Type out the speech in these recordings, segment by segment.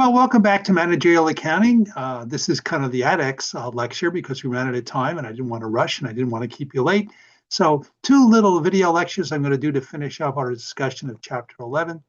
Well, welcome back to Managerial Accounting. This is kind of the ADX lecture because we ran out of time and I didn't want to rush and I didn't want to keep you late. So two little video lectures I'm going to do to finish up our discussion of Chapter 11.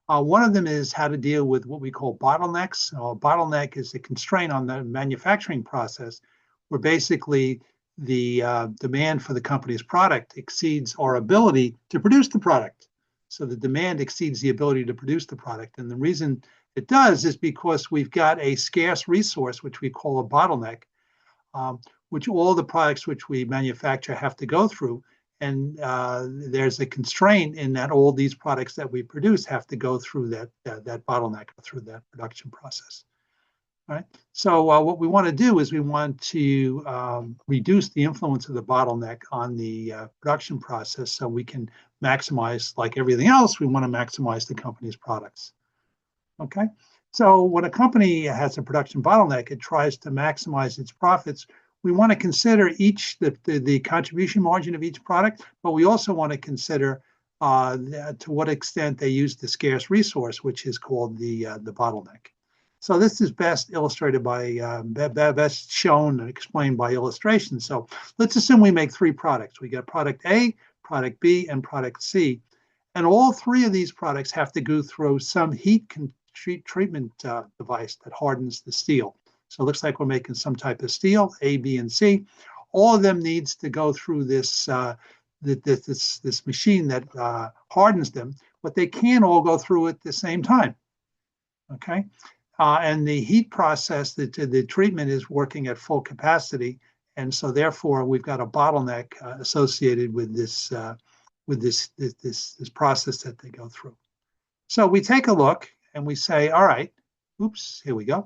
One of them is how to deal with what we call bottlenecks. A bottleneck is a constraint on the manufacturing process where basically the demand for the company's product exceeds our ability to produce the product. So the demand exceeds the ability to produce the product. And the reason it does is because we've got a scarce resource, which we call a bottleneck, which all the products which we manufacture have to go through. And there's a constraint in that all these products that we produce have to go through that bottleneck, through that production process. All right. So what we want to do is we want to reduce the influence of the bottleneck on the production process so we can maximize, like everything else, we want to maximize the company's products. Okay, so when a company has a production bottleneck, it tries to maximize its profits. We want to consider the contribution margin of each product, but we also want to consider to what extent they use the scarce resource, which is called the bottleneck. So this is best illustrated by, best shown and explained by illustration. So let's assume we make three products. We got product A, product B, and product C. And all three of these products have to go through some heat treatment device that hardens the steel. So it looks like we're making some type of steel, A, B, and C. All of them needs to go through this machine that hardens them, but they can't all go through at the same time. Okay, and the heat process, the treatment is working at full capacity, and so therefore we've got a bottleneck associated with this process that they go through. So we take a look and we say, all right, oops, here we go.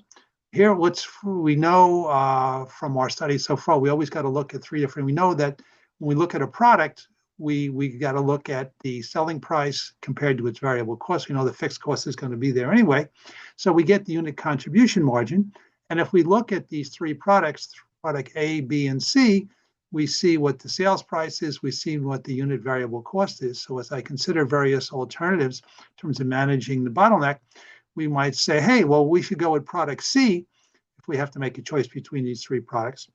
Here, we know from our study so far, we always got to look at three different, we know that when we look at a product, we got to look at the selling price compared to its variable cost. We know the fixed cost is going to be there anyway. So we get the unit contribution margin. And if we look at these three products, product A, B, and C, we see what the sales price is, we see what the unit variable cost is. So as I consider various alternatives in terms of managing the bottleneck, we might say, hey, well, we should go with product C if we have to make a choice between these three products,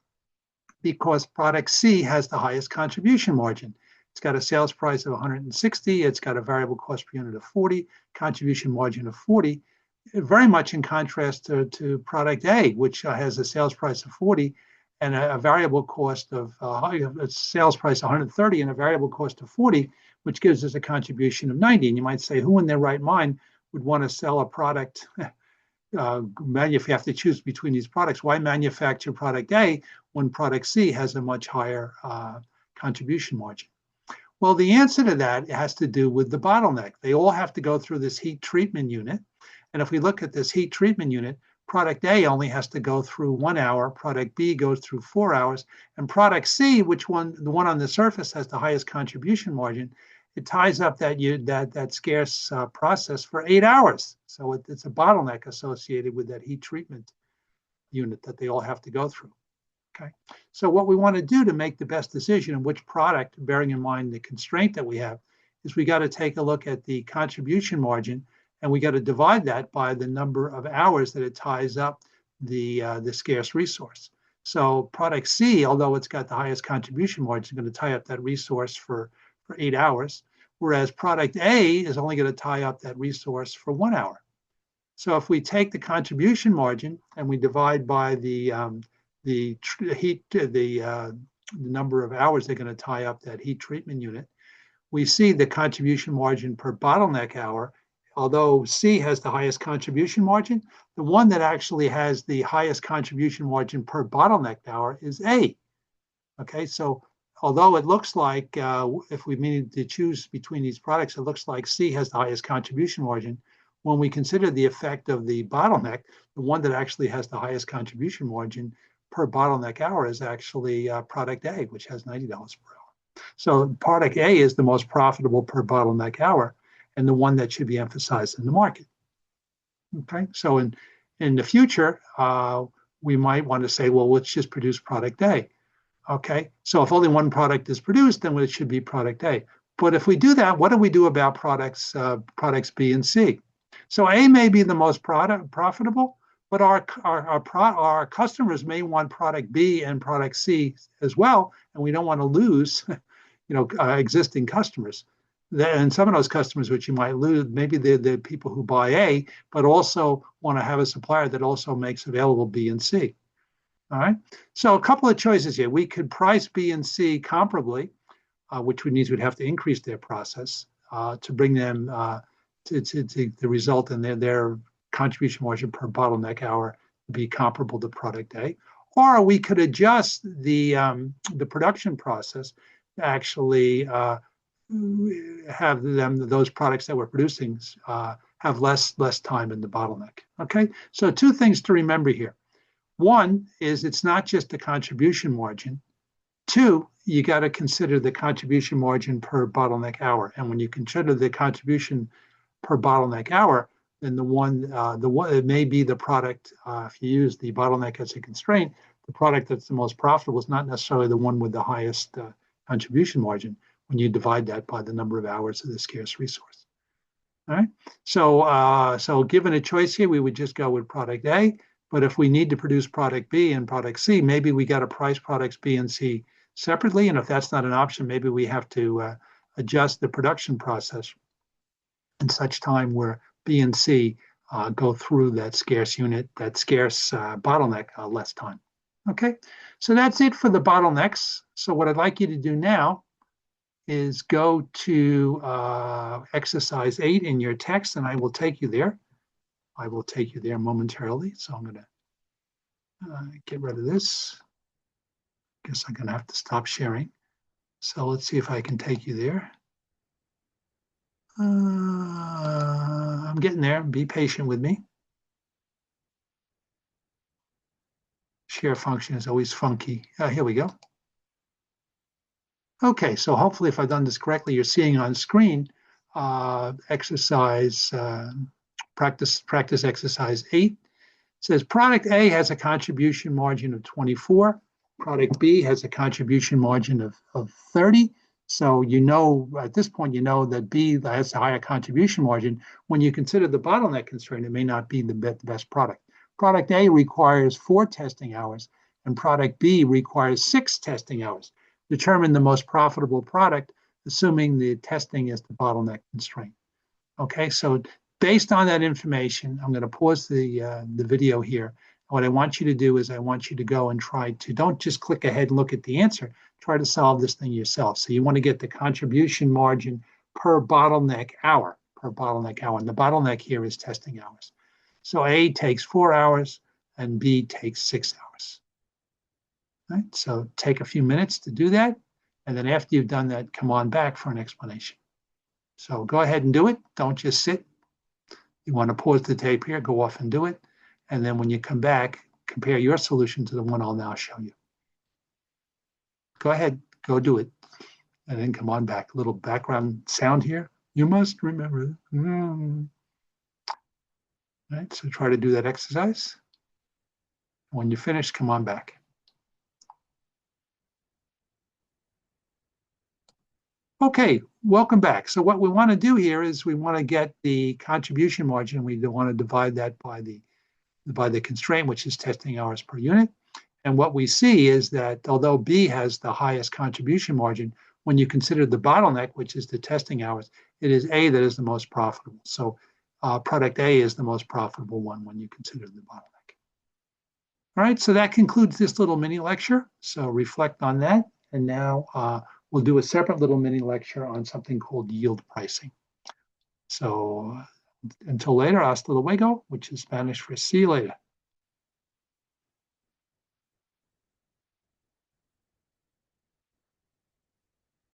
because product C has the highest contribution margin. It's got a sales price of 160, it's got a variable cost per unit of 40, contribution margin of 40, very much in contrast to product A, which has a sales price of 40, and a variable cost of a sales price 130 and a variable cost of 40, which gives us a contribution of 90. And you might say, who in their right mind would want to sell a product? If you have to choose between these products, why manufacture product A when product C has a much higher contribution margin? Well, the answer to that has to do with the bottleneck. They all have to go through this heat treatment unit. And if we look at this heat treatment unit, product A only has to go through 1 hour, product B goes through 4 hours, and product C, the one on the surface has the highest contribution margin, it ties up that scarce process for 8 hours. So it's a bottleneck associated with that heat treatment unit that they all have to go through. Okay, so what we want to do to make the best decision in which product, bearing in mind the constraint that we have, is we got to take a look at the contribution margin, and we got to divide that by the number of hours that it ties up the scarce resource. So product C, although it's got the highest contribution margin, is going to tie up that resource for 8 hours, whereas product A is only going to tie up that resource for 1 hour. So if we take the contribution margin and we divide by the number of hours they're going to tie up that heat treatment unit, we see the contribution margin per bottleneck hour. Although C has the highest contribution margin, the one that actually has the highest contribution margin per bottleneck hour is A. Okay, so although it looks like if we needed to choose between these products, it looks like C has the highest contribution margin. When we consider the effect of the bottleneck, the one that actually has the highest contribution margin per bottleneck hour is actually product A, which has $90 per hour. So product A is the most profitable per bottleneck hour and the one that should be emphasized in the market. Okay, so in the future, we might want to say, well, let's just produce product A. Okay, so if only one product is produced, then it should be product A. But if we do that, what do we do about products B and C? So A may be the most profitable, but our customers may want product B and product C as well, and we don't want to lose, existing customers. And some of those customers, which you might lose, maybe they're the people who buy A, but also want to have a supplier that also makes available B and C. All right. So a couple of choices here. We could price B and C comparably, which means we'd have to increase their process to bring them to the result in their contribution margin per bottleneck hour be comparable to product A. Or we could adjust the production process to actually have those products that we're producing have less time in the bottleneck. Okay, so two things to remember here. One is it's not just the contribution margin. Two, you got to consider the contribution margin per bottleneck hour. And when you consider the contribution per bottleneck hour, then the one it may be the product. If you use the bottleneck as a constraint, the product that's the most profitable is not necessarily the one with the highest contribution margin when you divide that by the number of hours of the scarce resource. All right. So given a choice here, we would just go with product A. But if we need to produce product B and product C, maybe we got to price products B and C separately. And if that's not an option, maybe we have to adjust the production process in such time where B and C go through that scarce unit, that scarce bottleneck less time. Okay, so that's it for the bottlenecks. So what I'd like you to do now is go to exercise 8 in your text, and I will take you there. I will take you there momentarily. So I'm going to get rid of this. Guess I'm going to have to stop sharing. So let's see if I can take you there. I'm getting there. Be patient with me. Share function is always funky. Here we go. Okay, so hopefully if I've done this correctly, you're seeing on screen exercise practice exercise 8. It says product A has a contribution margin of 24. Product B has a contribution margin of 30. So you know at this point, you know that B has a higher contribution margin. When you consider the bottleneck constraint, it may not be the best product. Product A requires 4 testing hours, and product B requires 6 testing hours. Determine the most profitable product, assuming the testing is the bottleneck constraint. Okay, so based on that information, I'm going to pause the video here. What I want you to do is I want you to go and try to, don't just click ahead and look at the answer, try to solve this thing yourself. So you want to get the contribution margin per bottleneck hour, and the bottleneck here is testing hours. So A takes 4 hours and B takes 6 hours. Right? So take a few minutes to do that. And then after you've done that, come on back for an explanation. So go ahead and do it. Don't just sit. You want to pause the tape here, go off and do it. And then when you come back, compare your solution to the one I'll now show you. Go ahead, go do it. And then come on back. A little background sound here. You must remember. Right, so try to do that exercise. When you're finished, come on back. Okay, welcome back. So what we want to do here is we want to get the contribution margin. We want to divide that by the constraint, which is testing hours per unit. And what we see is that although B has the highest contribution margin, when you consider the bottleneck, which is the testing hours, it is A that is the most profitable. So product A is the most profitable one when you consider the bottleneck. All right, so that concludes this little mini lecture. So reflect on that. And now we'll do a separate little mini lecture on something called yield pricing. So until later, hasta luego, which is Spanish for see you later.